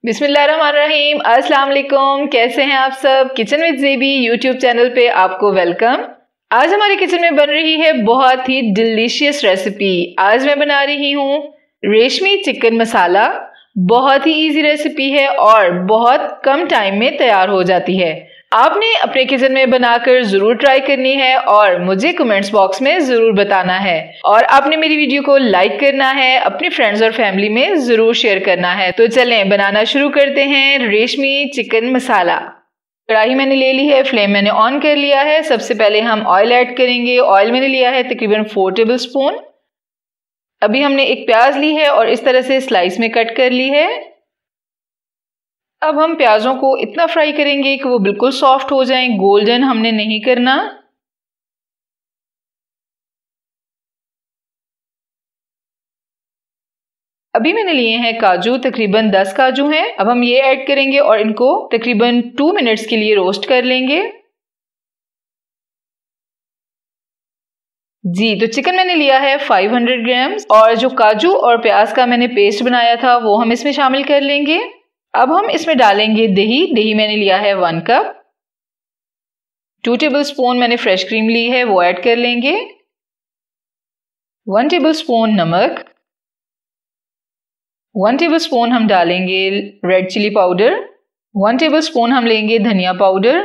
बिस्मिल्लाहिर्रहमानिर्रहीम। अस्सलाम वालेकुम। कैसे हैं आप सब? किचन विद ज़ेबी यूट्यूब चैनल पे आपको वेलकम। आज हमारे किचन में बन रही है बहुत ही डिलीशियस रेसिपी। आज मैं बना रही हूँ रेशमी चिकन मसाला। बहुत ही इजी रेसिपी है और बहुत कम टाइम में तैयार हो जाती है। आपने अपने किचन में बनाकर जरूर ट्राई करनी है और मुझे कमेंट्स बॉक्स में जरूर बताना है। और आपने मेरी वीडियो को लाइक करना है, अपने फ्रेंड्स और फैमिली में जरूर शेयर करना है। तो चलें बनाना शुरू करते हैं रेशमी चिकन मसाला। कढ़ाई मैंने ले ली है, फ्लेम मैंने ऑन कर लिया है। सबसे पहले हम ऑयल ऐड करेंगे। ऑयल मैंने लिया है तकरीबन 4 टेबल स्पून। अभी हमने एक प्याज ली है और इस तरह से स्लाइस में कट कर ली है। अब हम प्याजों को इतना फ्राई करेंगे कि वो बिल्कुल सॉफ्ट हो जाएं, गोल्डन हमने नहीं करना। अभी मैंने लिए हैं काजू, तकरीबन 10 काजू हैं। अब हम ये ऐड करेंगे और इनको तकरीबन 2 मिनट्स के लिए रोस्ट कर लेंगे। जी, तो चिकन मैंने लिया है 500 ग्राम्स और जो काजू और प्याज का मैंने पेस्ट बनाया था वो हम इसमें शामिल कर लेंगे। अब हम इसमें डालेंगे दही। दही मैंने लिया है 1 कप। 2 टेबल स्पून मैंने फ्रेश क्रीम ली है, वो ऐड कर लेंगे। 1 टेबल स्पून नमक। 1 टेबल स्पून हम डालेंगे red chilli powder. 1 tablespoon हम लेंगे धनिया पाउडर।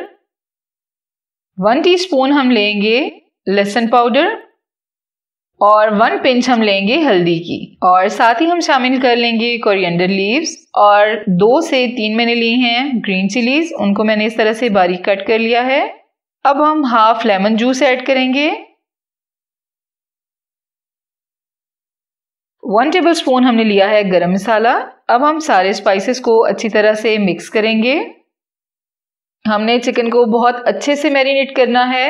1 टीस्पून हम लेंगे लहसुन पाउडर और 1 पिंच हम लेंगे हल्दी की। और साथ ही हम शामिल कर लेंगे कोरिएंडर लीव्स और 2 से 3 मैंने लिए हैं ग्रीन चिलीज, उनको मैंने इस तरह से बारीक कट कर लिया है। अब हम हाफ लेमन जूस ऐड करेंगे। 1 टेबल स्पून हमने लिया है गरम मसाला। अब हम सारे स्पाइसेस को अच्छी तरह से मिक्स करेंगे। हमने चिकन को बहुत अच्छे से मैरिनेट करना है।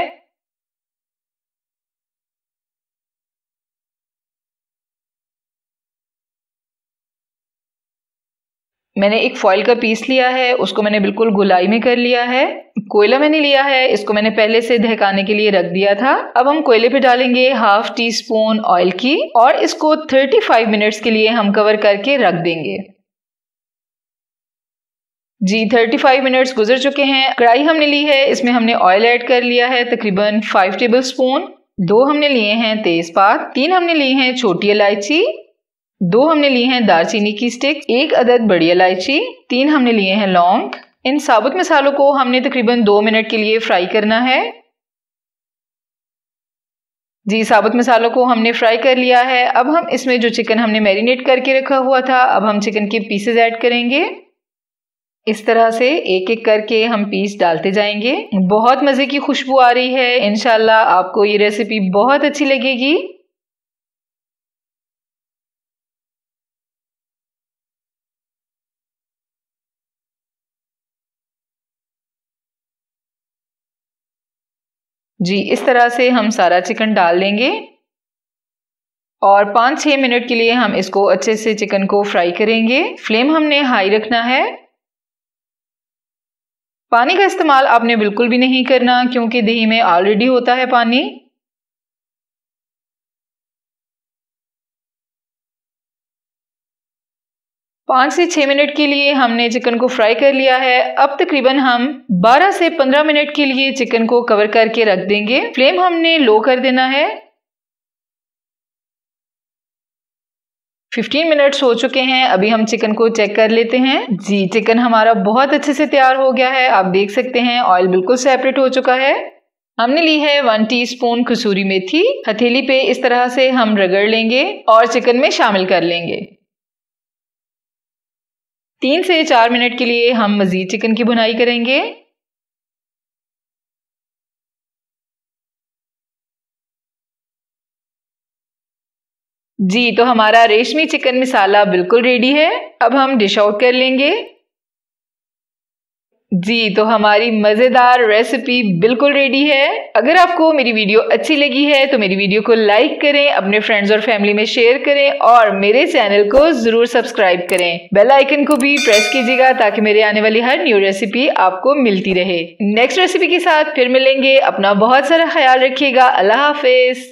मैंने एक फॉइल का पीस लिया है, उसको मैंने बिल्कुल गोलाई में कर लिया है। कोयला मैंने लिया है, इसको मैंने पहले से दहकाने के लिए रख दिया था। अब हम कोयले पे डालेंगे हाफ टी स्पून ऑयल की और इसको 35 मिनट्स के लिए हम कवर करके रख देंगे। जी, 35 मिनट्स गुजर चुके हैं। कढ़ाई हमने ली है, इसमें हमने ऑयल ऐड कर लिया है तकरीबन 5 टेबल स्पून। 2 हमने लिए हैं तेजपात, 3 हमने लिए हैं छोटी इलायची, 2 हमने लिए हैं दालचीनी की स्टिक, 1 अदद बड़ी इलायची, 3 हमने लिए हैं लौंग। इन साबुत मसालों को हमने तकरीबन 2 मिनट के लिए फ्राई करना है। जी, साबुत मसालों को हमने फ्राई कर लिया है। अब हम इसमें जो चिकन हमने मैरिनेट करके रखा हुआ था, अब हम चिकन के पीसेस ऐड करेंगे। इस तरह से एक एक करके हम पीस डालते जाएंगे। बहुत मजे की खुशबू आ रही है। इंशाल्लाह आपको ये रेसिपी बहुत अच्छी लगेगी। जी, इस तरह से हम सारा चिकन डाल देंगे और 5-6 मिनट के लिए हम इसको अच्छे से चिकन को फ्राई करेंगे। फ्लेम हमने हाई रखना है। पानी का इस्तेमाल आपने बिल्कुल भी नहीं करना क्योंकि दही में ऑलरेडी होता है पानी। पाँच से 6 मिनट के लिए हमने चिकन को फ्राई कर लिया है। अब तकरीबन हम 12 से 15 मिनट के लिए चिकन को कवर करके रख देंगे। फ्लेम हमने लो कर देना है। 15 मिनट्स हो चुके हैं। अभी हम चिकन को चेक कर लेते हैं। जी, चिकन हमारा बहुत अच्छे से तैयार हो गया है। आप देख सकते हैं ऑयल बिल्कुल सेपरेट हो चुका है। हमने ली है 1 टीस्पून कसूरी मेथी। हथेली पे इस तरह से हम रगड़ लेंगे और चिकन में शामिल कर लेंगे। 3 से 4 मिनट के लिए हम मजीद चिकन की भुनाई करेंगे। जी, तो हमारा रेशमी चिकन मसाला बिल्कुल रेडी है। अब हम डिश आउट कर लेंगे। जी, तो हमारी मजेदार रेसिपी बिल्कुल रेडी है। अगर आपको मेरी वीडियो अच्छी लगी है तो मेरी वीडियो को लाइक करें, अपने फ्रेंड्स और फैमिली में शेयर करें और मेरे चैनल को जरूर सब्सक्राइब करें। बेल आइकन को भी प्रेस कीजिएगा ताकि मेरे आने वाली हर न्यू रेसिपी आपको मिलती रहे। नेक्स्ट रेसिपी के साथ फिर मिलेंगे। अपना बहुत सारा ख्याल रखिएगा। अल्लाह हाफिज।